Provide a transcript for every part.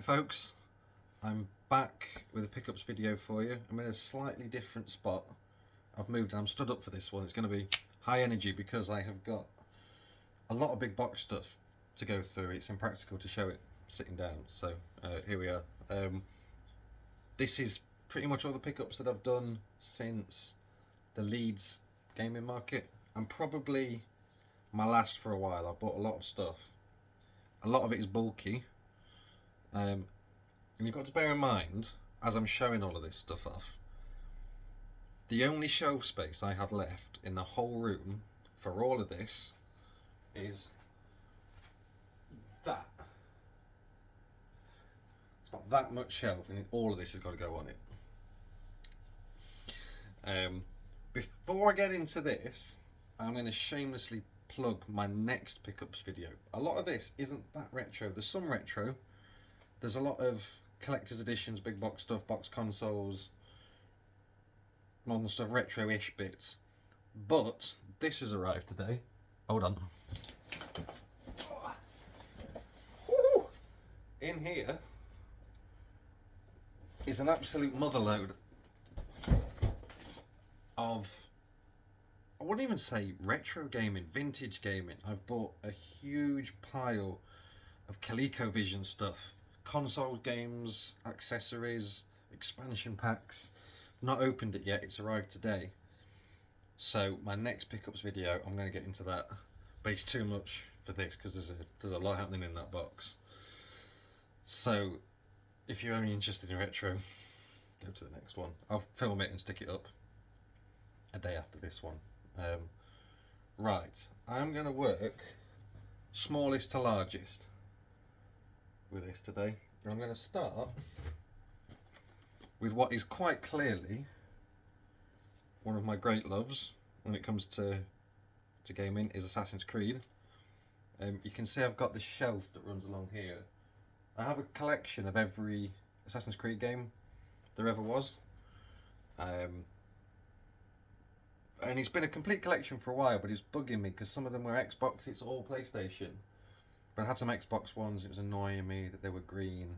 folks, I'm back with a pickups video for you. I'm in a slightly different spot. I've moved and I'm stood up for this one. It's going to be high energy because I have got a lot of big box stuff to go through. It's impractical to show it sitting down, so here we are. This is pretty much all the pickups that I've done since the Leeds gaming market, and probably my last for a while. I've bought a lot of stuff. A lot of it is bulky. And you've got to bear in mind, as I'm showing all of this stuff off, the only shelf space I had left in the whole room for all of this is that. It's got that much shelf, and all of this has got to go on it. Before I get into this, I'm going to shamelessly plug my next pickups video. A lot of this isn't that retro. There's some retro. There's a lot of collector's editions, big box stuff, box consoles, modern stuff, retro-ish bits. But this has arrived today. Hold on. Woo! In here is an absolute motherload of, I wouldn't even say retro gaming, vintage gaming. I've bought a huge pile of ColecoVision stuff. Console games, accessories, expansion packs. Not opened it yet, it's arrived today. So my next pickups video, I'm going to get into that. But it's too much for this because there's a lot happening in that box. So if you're only interested in retro, go to the next one. I'll film it and stick it up a day after this one. Right, I'm going to work smallest to largest with this today. I'm going to start with what is quite clearly one of my great loves when it comes to gaming, is Assassin's Creed. You can see I've got this shelf that runs along here. I have a collection of every Assassin's Creed game there ever was. And it's been a complete collection for a while, but it's bugging me because some of them were Xbox, it's all PlayStation. But I had some Xbox ones, it was annoying me that they were green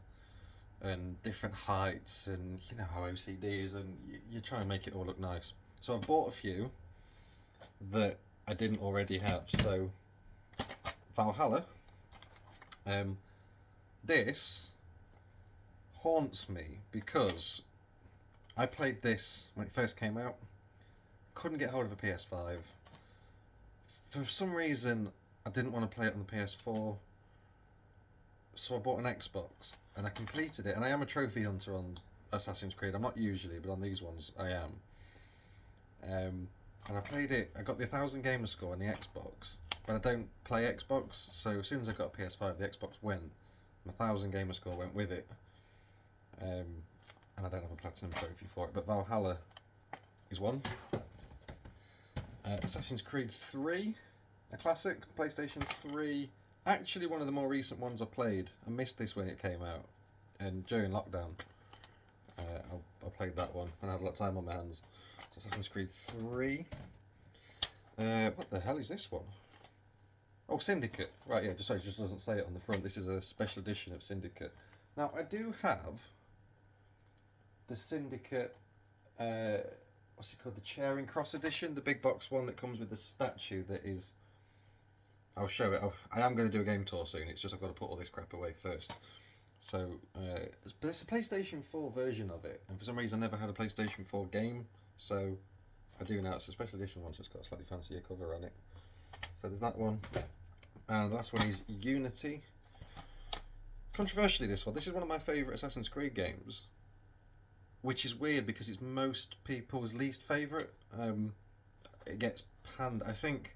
and different heights, and you know how OCD is, and you try and make it all look nice. So I've bought a few that I didn't already have. So Valhalla, this haunts me because I played this when it first came out, couldn't get hold of a PS5. For some reason I didn't want to play it on the PS4, so I bought an Xbox and I completed it, and I am a trophy hunter on Assassin's Creed. I'm not usually, but on these ones I am. And I played it, I got the 1000 gamer score on the Xbox, but I don't play Xbox, so as soon as I got a PS5 the Xbox went, my 1000 gamer score went with it. And I don't have a platinum trophy for it, but Valhalla is one. Assassin's Creed 3, a classic, PlayStation 3. Actually one of the more recent ones I played. I missed this when it came out, and during lockdown I played that one and I had a lot of time on my hands. So Assassin's Creed 3. What the hell is this one? Oh, Syndicate. Right, yeah, just doesn't say it on the front. This is a special edition of Syndicate. Now I do have the Syndicate, what's it called, the Charing Cross edition, the big box one that comes with the statue that is, I'll show it. I am going to do a game tour soon, it's just I've got to put all this crap away first. So, but it's a PlayStation 4 version of it, and for some reason I never had a PlayStation 4 game, so I do now. It's a special edition one, so it's got a slightly fancier cover on it. So there's that one. And the last one is Unity. Controversially this is one of my favourite Assassin's Creed games, which is weird because it's most people's least favourite. It gets panned. I think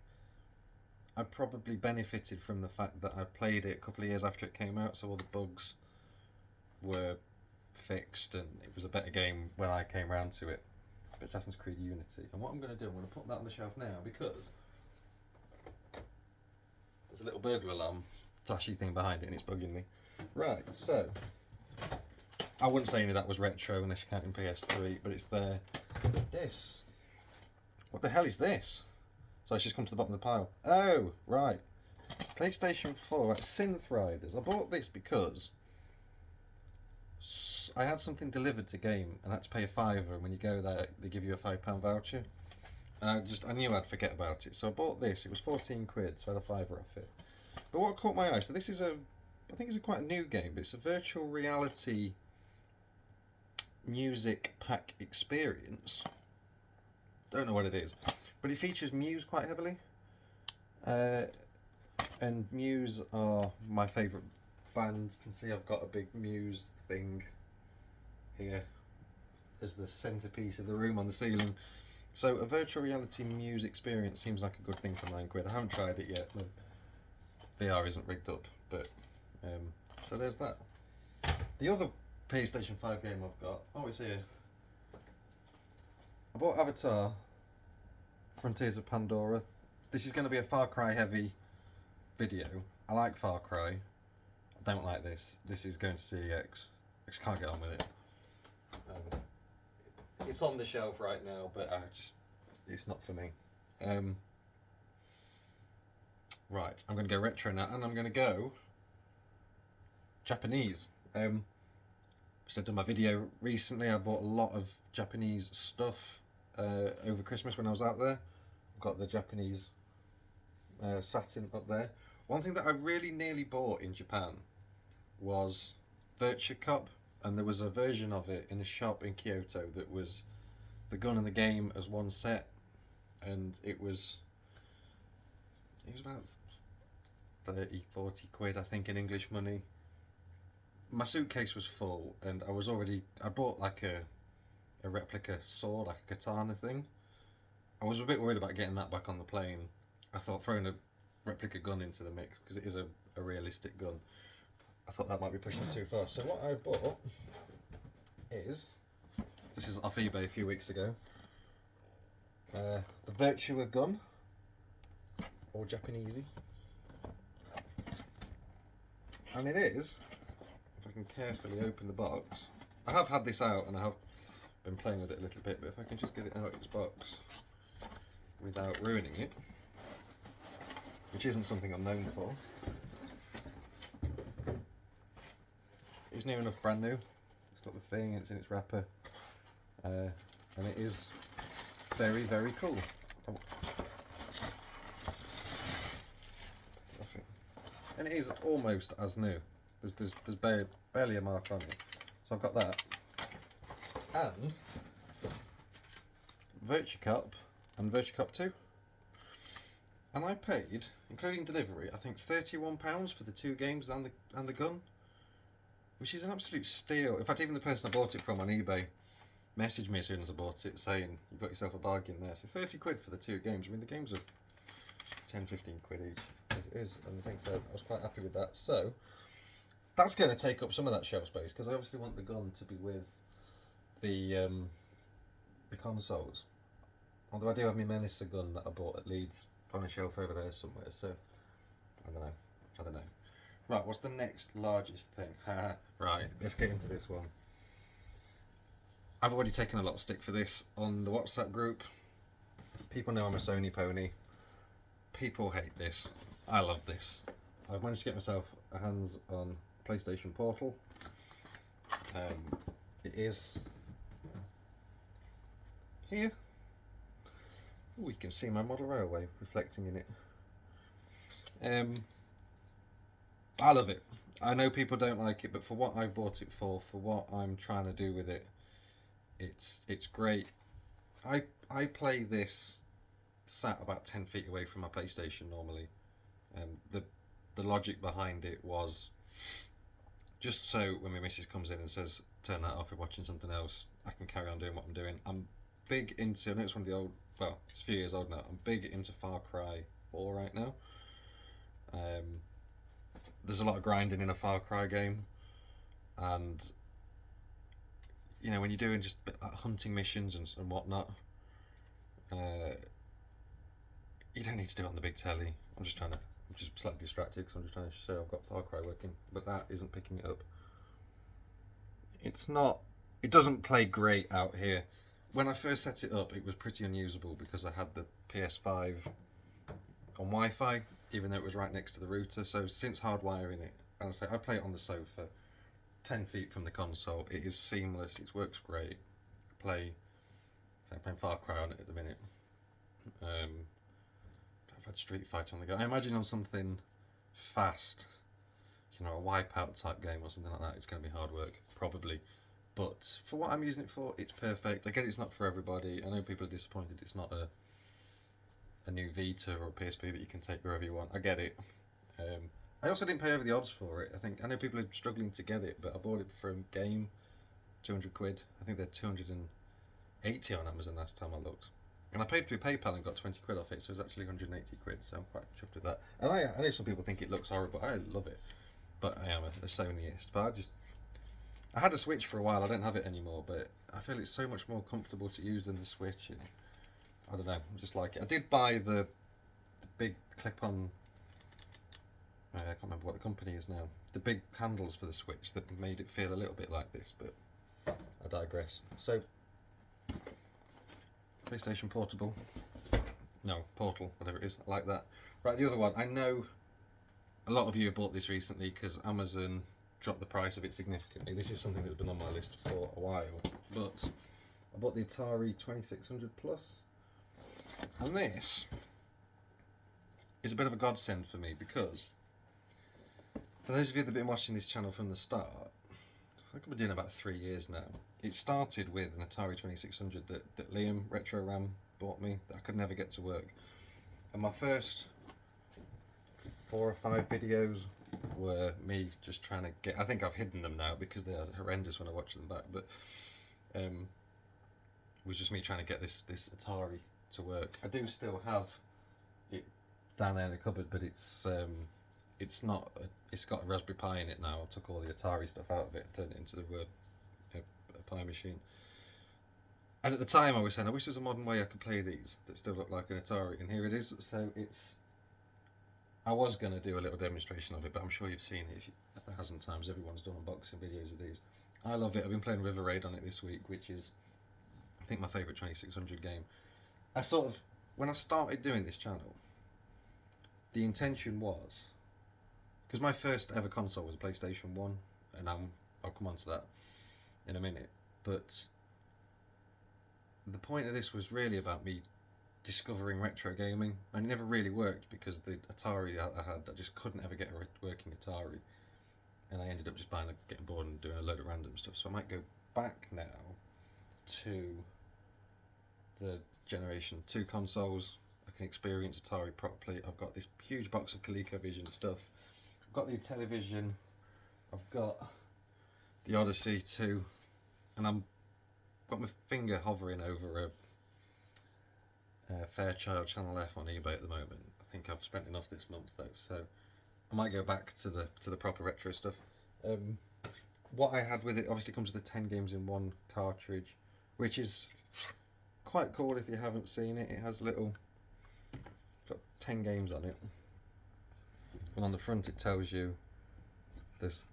I probably benefited from the fact that I played it a couple of years after it came out, so all the bugs were fixed and it was a better game when I came around to it. But Assassin's Creed Unity. And what I'm going to do, I'm going to put that on the shelf now because there's a little burglar alarm flashy thing behind it and it's bugging me. Right, so I wouldn't say any of that was retro unless you're counting PS3, but it's there. This. What the hell is this? So it's just come to the bottom of the pile. Oh, right. PlayStation 4, Synth Riders. I bought this because I had something delivered to game and I had to pay a fiver, and when you go there they give you a £5 voucher. And I knew I'd forget about it, so I bought this. It was 14 quid, so I had a fiver off it. But what caught my eye, so this is I think it's quite a new game, but it's a virtual reality music pack experience. Don't know what it is, but it features Muse quite heavily. And Muse are my favourite band. You can see I've got a big Muse thing here as the centrepiece of the room on the ceiling. So a virtual reality Muse experience seems like a good thing for 9 quid. I haven't tried it yet. The VR isn't rigged up, but so there's that. The other PlayStation 5 game I've got, oh, it's here. I bought Avatar Frontiers of Pandora. This is going to be a Far Cry heavy video. I like Far Cry. I don't like this. This is going to CEX. I just can't get on with it. It's on the shelf right now, but it's not for me. Right, I'm going to go retro now, and I'm going to go Japanese. So I've done my video recently. I bought a lot of Japanese stuff over Christmas when I was out there. I've got the Japanese Saturn up there. One thing that I really nearly bought in Japan was Virtua Cop, and there was a version of it in a shop in Kyoto that was the gun and the game as one set, and it was about 30-40 quid, I think, in English money. My suitcase was full, and I bought like a replica sword, like a katana thing. I was a bit worried about getting that back on the plane. I thought throwing a replica gun into the mix, because it is a realistic gun, I thought that might be pushing it too far. So what I bought is, this is off eBay a few weeks ago, the Virtua gun, or Japanesey. And it is, if I can carefully open the box, I have had this out and I have been playing with it a little bit, but if I can just get it out of its box without ruining it, which isn't something I'm known for. It's near enough brand new. It's got the thing, it's in its wrapper, and it is very, very cool. And it is almost as new. There's barely a mark on it. So I've got that. And Virtua Cop and Virtua Cop 2. And I paid, including delivery, I think £31 for the 2 games and the gun, which is an absolute steal. In fact, even the person I bought it from on eBay messaged me as soon as I bought it saying, you've got yourself a bargain there. So 30 quid for the 2 games. I mean, the games are 10-15 quid each, as it is, and I think so. I was quite happy with that. So that's going to take up some of that shelf space, because I obviously want the gun to be with the consoles. Although I do have my Menacer gun that I bought at Leeds on a shelf over there somewhere, so I don't know. Right, what's the next largest thing? Right, let's get into this one. I've already taken a lot of stick for this on the WhatsApp group. People know I'm a Sony pony. People hate this. I love this. I've managed to get myself a hands on PlayStation Portal. It is here. Ooh, you can see my model railway reflecting in it. I love it. I know people don't like it, but for what I bought it for what I'm trying to do with it, it's great. I play this sat about 10 feet away from my PlayStation normally. The logic behind it was just so when my missus comes in and says turn that off, we're watching something else, I can carry on doing what I'm doing. I'm big into, I know it's one of the old, well, it's a few years old now, I'm big into Far Cry 4 right now. There's a lot of grinding in a Far Cry game, and you know, when you're doing just like hunting missions and whatnot, you don't need to do it on the big telly. I'm just slightly distracted because I'm just trying to show I've got Far Cry working, but that isn't picking it up. It doesn't play great out here. When I first set it up, it was pretty unusable because I had the PS5 on Wi-Fi, even though it was right next to the router. So since hardwiring it, and I play it on the sofa, 10 feet from the console. It is seamless. It works great. I'm playing Far Cry on it at the minute. I've had Street Fighter on the go. I imagine on something fast, you know, a Wipeout type game or something like that, it's going to be hard work, probably. But for what I'm using it for, it's perfect. I get it's not for everybody. I know people are disappointed it's not a new Vita or a PSP that you can take wherever you want. I get it. I also didn't pay over the odds for it. I know people are struggling to get it, but I bought it from Game, 200 quid. I think they're 280 on Amazon last time I looked. And I paid through PayPal and got 20 quid off it, so it was actually 180 quid, so I'm quite chuffed with that. And I know some people think it looks horrible. I love it. But I am a Sonyist. But I had a Switch for a while. I don't have it anymore, but I feel it's so much more comfortable to use than the Switch. And I don't know. I just like it. I did buy the big clip-on. I can't remember what the company is now. The big handles for the Switch that made it feel a little bit like this, but I digress. So, PlayStation Portable. No, Portal, whatever it is. I like that. Right, the other one. I know a lot of you have bought this recently because Amazon dropped the price of it significantly. This is something that's been on my list for a while, but I bought the Atari 2600 Plus, and this is a bit of a godsend for me because for those of you that have been watching this channel from the start, I think I've been doing about 3 years now. It started with an Atari 2600 that Liam, Retro Ram, bought me that I could never get to work. And my first 4 or 5 videos were me just trying to get... I think I've hidden them now because they are horrendous when I watch them back, but it was just me trying to get this Atari to work. I do still have it down there in the cupboard, but it's not. It's got a Raspberry Pi in it now. I took all the Atari stuff out of it and turned it into a Pi machine. And at the time I was saying, I wish there was a modern way I could play these that still look like an Atari, and here it is. So I was going to do a little demonstration of it, but I'm sure you've seen it 1,000 times. Everyone's done unboxing videos of these. I love it. I've been playing River Raid on it this week, which is, I think, my favourite 2600 game. When I started doing this channel, the intention was, because my first ever console was a PlayStation 1, and I'll come on to that in a minute, but the point of this was really about me discovering retro gaming, and it never really worked because the Atari I had, I just couldn't ever get a working Atari, and I ended up just getting bored and doing a load of random stuff. So I might go back now to the Generation 2 consoles. I can experience Atari properly. I've got this huge box of ColecoVision stuff. I've got the television. I've got the Odyssey 2, and I've got my finger hovering over a Fairchild Channel F on eBay at the moment. I think I've spent enough this month though, so I might go back to the proper retro stuff. What I had with it obviously comes with the 10 games in one cartridge, which is quite cool if you haven't seen it. It has got 10 games on it, and on the front it tells you there's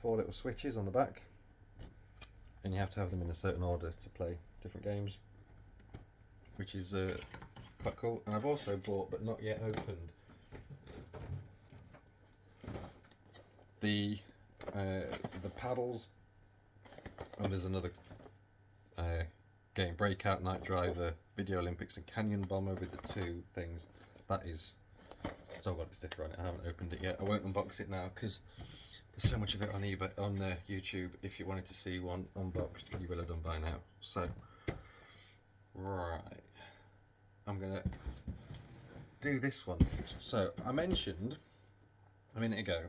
4 little switches on the back, and you have to have them in a certain order to play different games, which is quite cool. And I've also bought, but not yet opened, the paddles, and there's another game, Breakout, Night Driver, Video Olympics, and Canyon Bomber with the 2 things. That is, still got the sticker on it. I haven't opened it yet. I won't unbox it now because there's so much of it on eBay, on YouTube. If you wanted to see one unboxed, you will have done by now. So, right, I'm gonna do this one next. So I mentioned a minute ago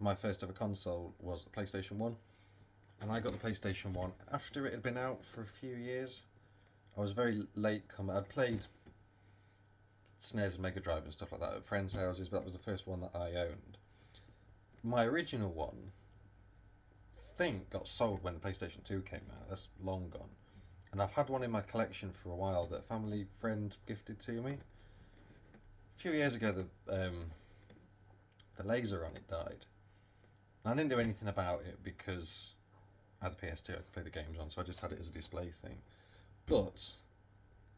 my first ever console was a PlayStation 1, and I got the PlayStation 1 after it had been out for a few years. I was very late comer. I'd played SNES and Mega Drive and stuff like that at friends' houses, but that was the first one that I owned. My original one, I think, got sold when the PlayStation 2 came out. That's long gone. And I've had one in my collection for a while that a family friend gifted to me. A few years ago, the laser on it died. And I didn't do anything about it because I had the PS2, I could play the games on, so I just had it as a display thing. But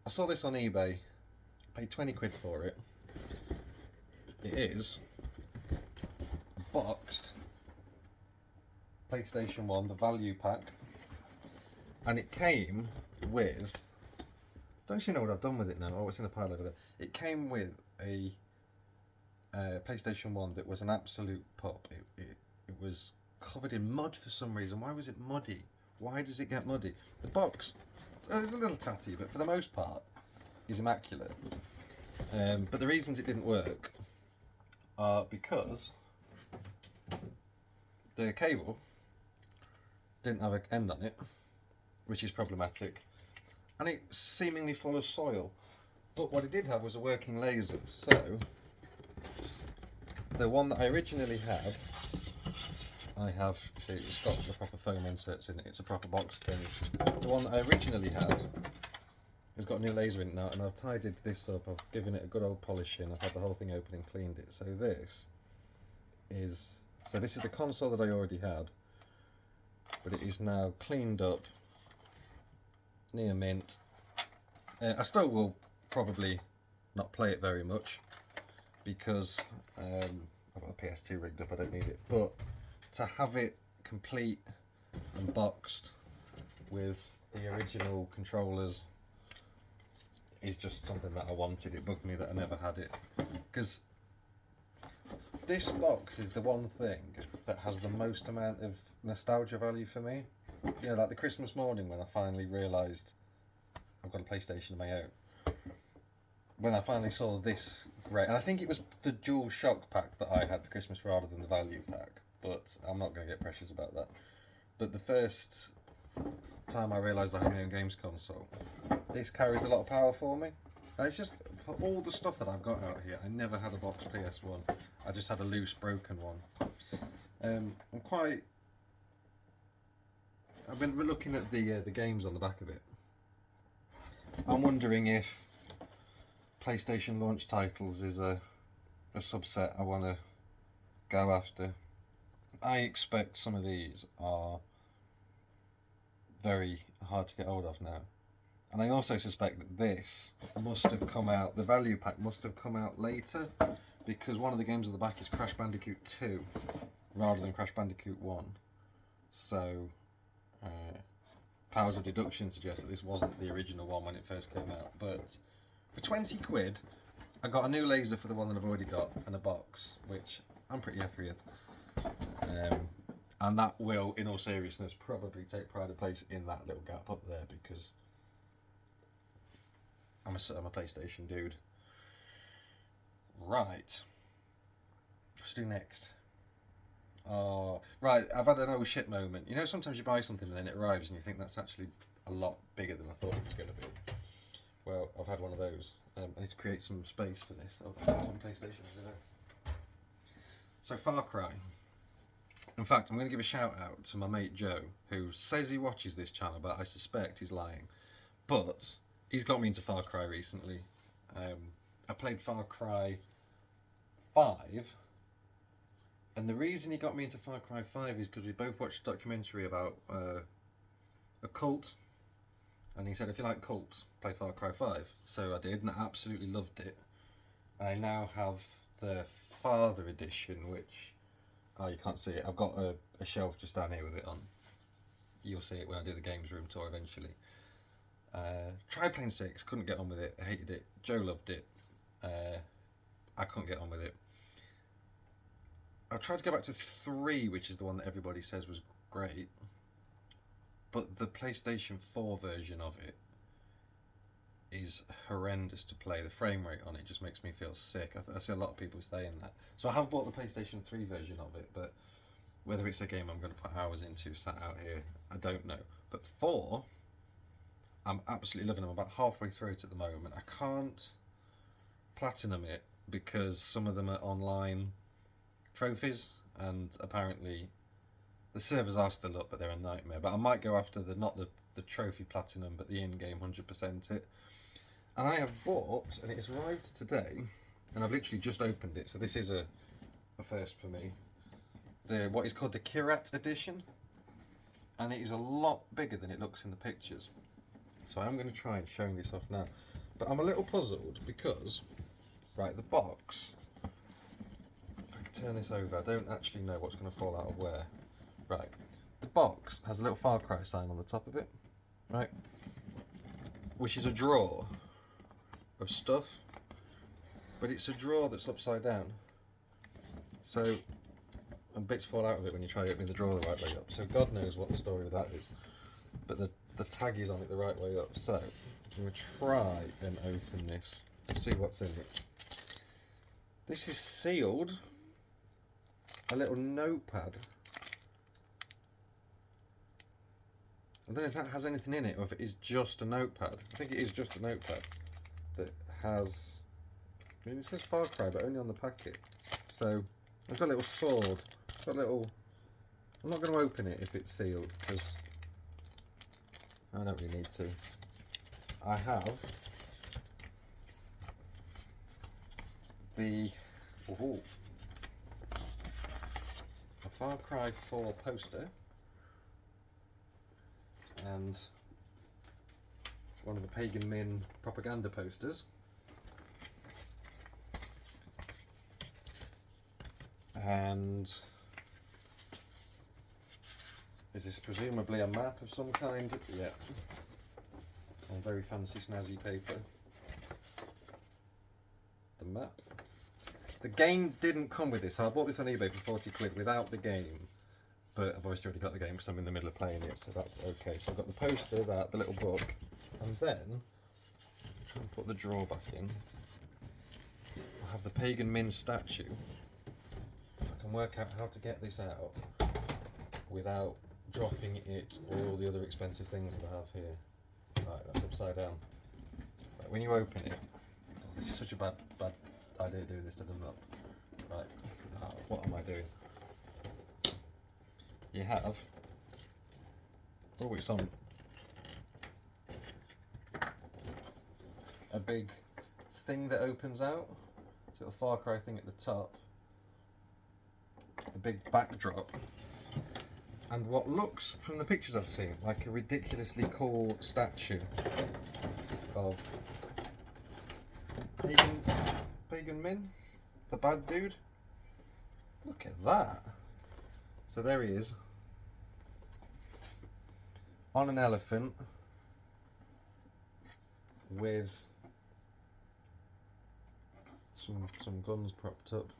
I saw this on eBay, paid 20 quid for it. It is boxed PlayStation 1, the value pack, and it came with, don't you know what I've done with it now? Oh, it's in a pile over there. It came with a PlayStation 1 that was an absolute pop. It was covered in mud for some reason. Why was it muddy? Why does it get muddy? The box is a little tatty, but for the most part is immaculate. But the reasons it didn't work are because the cable didn't have an end on it, which is problematic, and it's seemingly full of soil. But what it did have was a working laser. So the one that I originally had, I have, see, it's got the proper foam inserts in it, it's a proper box spring. The one that I originally had has got a new laser in it now, and I've tidied this up, I've given it a good old polish in, I've had the whole thing open and cleaned it. So this is the console that I already had, but it is now cleaned up, near mint. I still will probably not play it very much, because I've got the PS2 rigged up, I don't need it, but to have it complete and boxed with the original controllers is just something that I wanted. It bugged me that I never had it, because this box is the one thing that has the most amount of nostalgia value for me. You know, like the Christmas morning when I finally realised I've got a PlayStation of my own. When I finally saw this great, and I think it was the Dual Shock pack that I had for Christmas rather than the value pack, but I'm not going to get precious about that. But the first time I realised I had my own games console, this carries a lot of power for me. And it's just, for all the stuff that I've got out here, I never had a box PS1. I just had a loose, broken one. I've been looking at the games on the back of it. I'm wondering if PlayStation launch titles is a subset I want to go after. I expect some of these are very hard to get hold of now. And I also suspect that this must have come out, the value pack must have come out later, because one of the games on the back is Crash Bandicoot 2 rather than Crash Bandicoot 1. So powers of deduction suggest that this wasn't the original one when it first came out. But for 20 quid, I got a new laser for the one that I've already got and a box, which I'm pretty happy with. And that will, in all seriousness, probably take pride of place in that little gap up there, because I'm a PlayStation dude. Right. Let's do next. Right, I've had an oh shit moment. You know, sometimes you buy something and then it arrives and you think that's actually a lot bigger than I thought it was going to be. Well, I've had one of those. I need to create some space for this. Oh, on PlayStation. So, Far Cry. In fact, I'm going to give a shout out to my mate Joe, who says he watches this channel, but I suspect he's lying. But he's got me into Far Cry recently. I played Far Cry 5. And the reason he got me into Far Cry 5 is because we both watched a documentary about a cult. And he said, if you like cults, play Far Cry 5. So I did, and I absolutely loved it. I now have the Father Edition, which, oh, you can't see it. I've got a shelf just down here with it on. You'll see it when I do the games room tour eventually. Tried playing 6, couldn't get on with it. I hated it. Joe loved it. I couldn't get on with it. I tried to go back to 3, which is the one that everybody says was great. But the PlayStation 4 version of it is horrendous to play. The frame rate on it just makes me feel sick. I see a lot of people saying that. So I have bought the PlayStation 3 version of it, but whether it's a game I'm going to put hours into sat out here, I don't know. But 4, I'm absolutely loving them. I'm about halfway through it at the moment. I can't platinum it because some of them are online trophies, and apparently the servers are still up, but they're a nightmare. But I might go after not the trophy platinum, but the in-game 100% it. And I have bought, and it's arrived today, and I've literally just opened it, so this is a first for me, what is called the Kirat Edition, and it is a lot bigger than it looks in the pictures. So I'm going to try and showing this off now. But I'm a little puzzled because, right, the box, if I can turn this over, I don't actually know what's going to fall out of where. Right, box has a little Far Cry sign on the top of it, right? Which is a drawer of stuff, but it's a drawer that's upside down. So, and bits fall out of it when you try opening the drawer the right way up. So God knows what the story of that is. But the tag is on it the right way up. So, I'm going to try and open this and see what's in it. This is sealed. A little notepad. I don't know if that has anything in it or if it is just a notepad. I think it is just a notepad that has... I mean, it says Far Cry, but only on the packet. So, I've got a little sword. I've got a little... I'm not going to open it if it's sealed, because I don't really need to. I have the... Ooh, a Far Cry 4 poster. And one of the Pagan Min propaganda posters. And is this presumably a map of some kind? Yeah. On very fancy snazzy paper. The map. The game didn't come with this, so I bought this on eBay for 40 quid without the game. But I've always already got the game because I'm in the middle of playing it, so that's okay. So I've got the poster, the little book, and then try and put the drawer back in. I have the Pagan Min statue. I can work out how to get this out without dropping it or all the other expensive things that I have here. Right, that's upside down. Right, when you open it, oh, this is such a bad idea doing this to them up. Right, what am I doing? You have, oh, it's on a big thing that opens out. It's got a Far Cry thing at the top, the big backdrop, and what looks, from the pictures I've seen, like a ridiculously cool statue of Pagan Min, the bad dude. Look at that. So there he is, on an elephant with some guns propped up.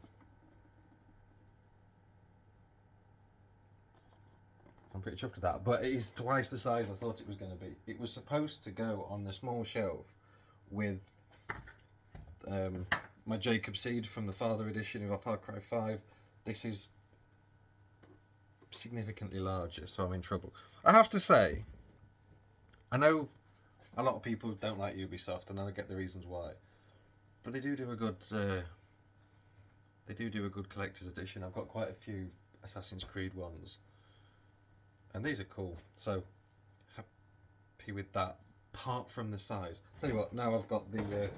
I'm pretty chuffed with that, but it is twice the size I thought it was going to be. It was supposed to go on the small shelf with my Jacob Seed from the Father edition of Far Cry 5. This is significantly larger, so I'm in trouble. I have to say, I know a lot of people don't like Ubisoft, and I get the reasons why, but they do a good collector's edition. I've got quite a few Assassin's Creed ones, and these are cool. So happy with that. Apart from the size, tell you what. Now I've got the.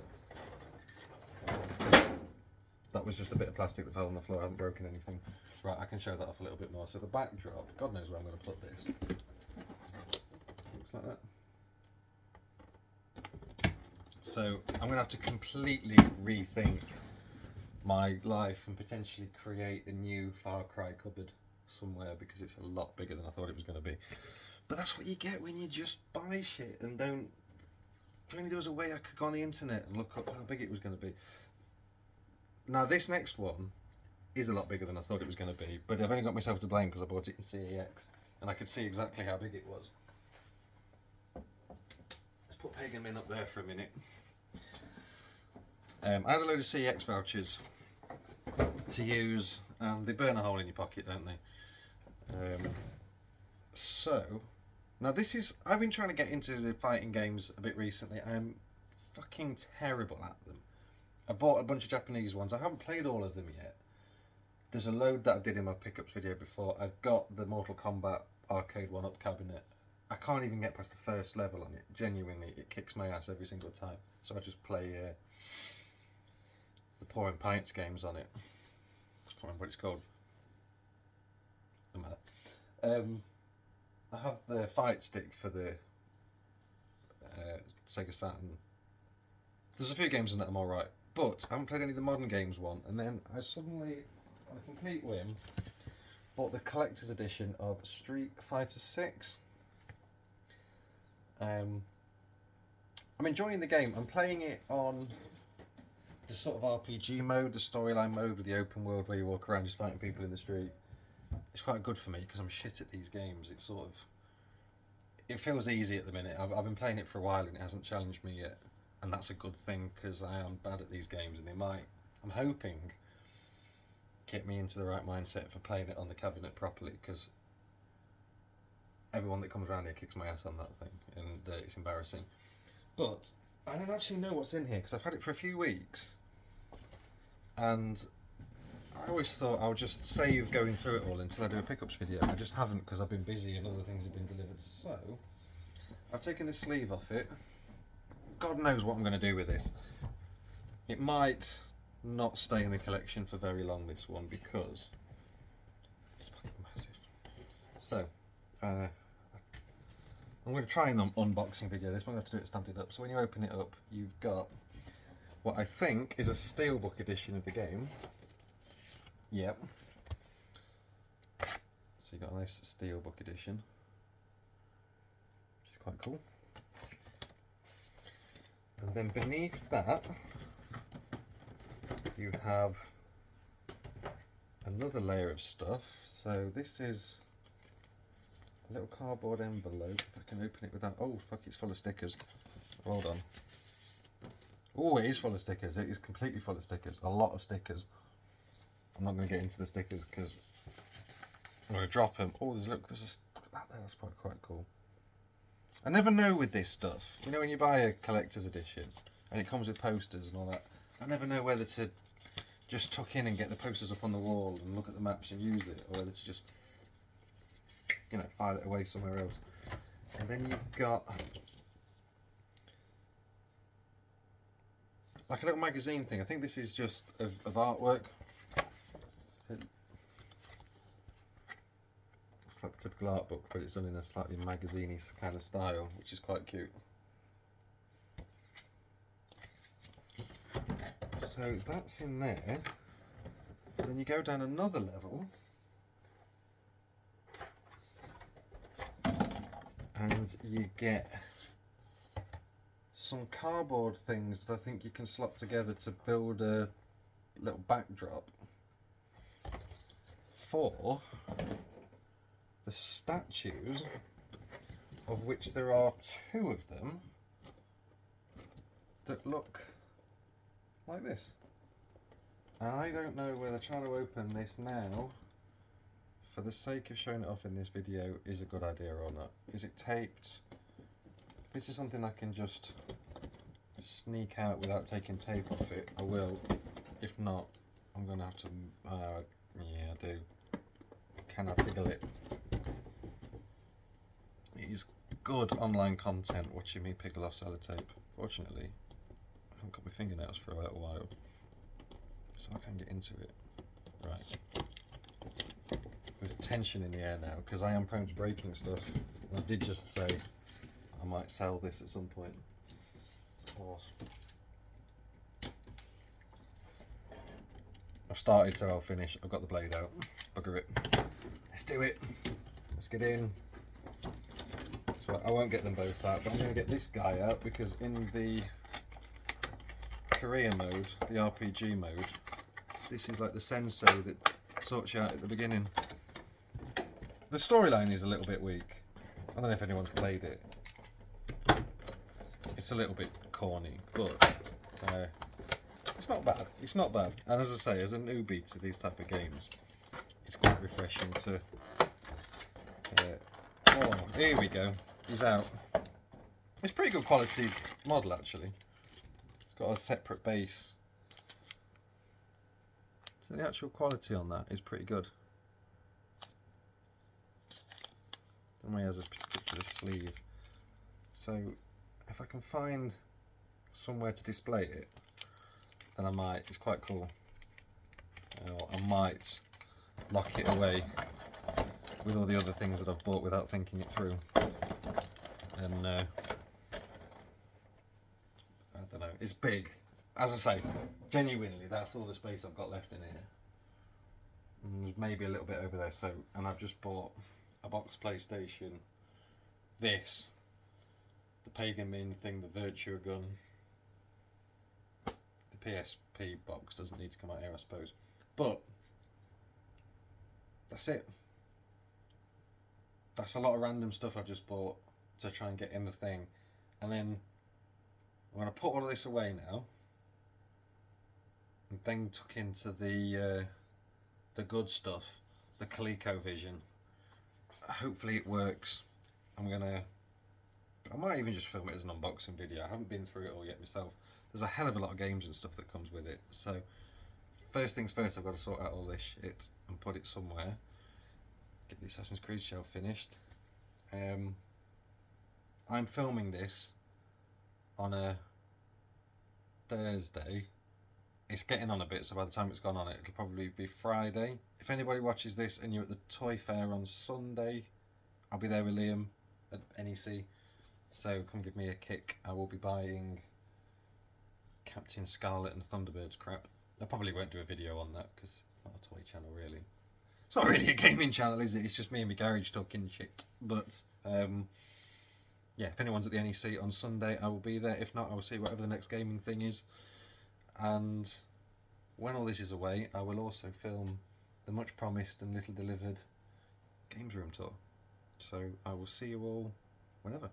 That was just a bit of plastic that fell on the floor. I haven't broken anything. Right, I can show that off a little bit more. So the backdrop, God knows where I'm going to put this. Looks like that. So I'm going to have to completely rethink my life and potentially create a new Far Cry cupboard somewhere, because it's a lot bigger than I thought it was going to be. But that's what you get when you just buy shit and don't... If only there was a way I could go on the internet and look up how big it was going to be. Now this next one is a lot bigger than I thought it was going to be, but I've only got myself to blame because I bought it in CEX and I could see exactly how big it was. Let's put Pagan Min up there for a minute. I had a load of CEX vouchers to use, and they burn a hole in your pocket, don't they? So, now this is... I've been trying to get into the fighting games a bit recently. I'm fucking terrible at them. I bought a bunch of Japanese ones. I haven't played all of them yet. There's a load that I did in my pickups video before. I've got the Mortal Kombat arcade one-up cabinet. I can't even get past the first level on it. Genuinely, it kicks my ass every single time. So I just play the Pouring Pints games on it. I can't remember what it's called. I have the fight stick for the Sega Saturn. There's a few games in that I'm alright, but I haven't played any of the modern games one, and then I suddenly, on a complete whim, bought the collector's edition of Street Fighter 6. I'm enjoying the game. I'm playing it on the sort of RPG mode, the storyline mode with the open world where you walk around just fighting people in the street. It's quite good for me because I'm shit at these games. It's sort of, it feels easy at the minute. I've been playing it for a while and it hasn't challenged me yet, and that's a good thing because I am bad at these games, and they might, I'm hoping, get me into the right mindset for playing it on the cabinet properly, because everyone that comes around here kicks my ass on that thing, and it's embarrassing. But I don't actually know what's in here because I've had it for a few weeks, and I always thought I'll just save going through it all until I do a pickups video. I just haven't because I've been busy and other things have been delivered. So I've taken this sleeve off it. God knows what I'm going to do with this. It might not stay in the collection for very long, this one, because it's fucking massive. So I'm going to try an unboxing video. This one I have to do it standing up. So when you open it up, you've got what I think is a steelbook edition of the game. Yep. So you got a nice steelbook edition, which is quite cool. And then beneath that, you have another layer of stuff. So this is a little cardboard envelope. If I can open it without, oh fuck, it's full of stickers. Hold on. Oh, it is full of stickers. It is completely full of stickers. A lot of stickers. I'm not going to get into the stickers because I'm going to drop them. Oh, there's that's quite cool. I never know with this stuff. You know, when you buy a collector's edition and it comes with posters and all that, I never know whether to just tuck in and get the posters up on the wall and look at the maps and use it, or whether to just, you know, file it away somewhere else. And then you've got like a little magazine thing. I think this is just of artwork. It's like the typical art book, but it's done in a slightly magazine-y kind of style, which is quite cute. So that's in there. Then you go down another level, and you get some cardboard things that I think you can slot together to build a little backdrop for the statues, of which there are 2 of them that look like this. And I don't know whether trying to open this now, for the sake of showing it off in this video, is a good idea or not. Is it taped? This is something I can just sneak out without taking tape off it. I will. If not, I'm going to have to... yeah, I do. Can I piggle it? It is good online content watching me piggle off sellotape. Fortunately, I haven't got my fingernails for a little while, so I can get into it. Right. There's tension in the air now because I am prone to breaking stuff. I did just say I might sell this at some point. Oh. I've started, so I'll finish. I've got the blade out. Bugger it. Let's do it. Let's get in. So I won't get them both out, but I'm going to get this guy out because in the career mode, the RPG mode, this is like the sensei that sorts you out at the beginning. The storyline is a little bit weak. I don't know if anyone's played it. It's a little bit corny, but it's not bad. It's not bad. And as I say, as a newbie to these type of games, it's quite refreshing to... oh, here we go. He's out. It's pretty good quality model, actually. It's got a separate base. So the actual quality on that is pretty good. Then he has a particular sleeve. So if I can find somewhere to display it, then I might. It's quite cool. I might lock it away with all the other things that I've bought without thinking it through. And I don't know, it's big. As I say, genuinely, that's all the space I've got left in here. and there's maybe a little bit over there. So, and I've just bought a box PlayStation, this, the Pagan Min thing, the Virtua Gun. The PSP box doesn't need to come out here, I suppose. But that's it. That's a lot of random stuff I've just bought to try and get in the thing. And then I'm going to put all of this away now. And then tuck into the good stuff, the ColecoVision. Hopefully it works. I might even just film it as an unboxing video. I haven't been through it all yet myself. There's a hell of a lot of games and stuff that comes with it. So first things first, I've got to sort out all this shit and put it somewhere. Get the Assassin's Creed shelf finished. I'm filming this on a Thursday. It's getting on a bit, so by the time it's gone on, it'll probably be Friday. If anybody watches this and you're at the Toy Fair on Sunday, I'll be there with Liam at NEC. So come give me a kick. I will be buying Captain Scarlet and Thunderbirds crap. I probably won't do a video on that because it's not a toy channel really. It's not really a gaming channel, is it? It's just me and my garage talking shit. But yeah, if anyone's at the NEC on Sunday, I will be there. If not, I will see whatever the next gaming thing is. And when all this is away, I will also film the much promised and little delivered Games Room tour. So I will see you all whenever.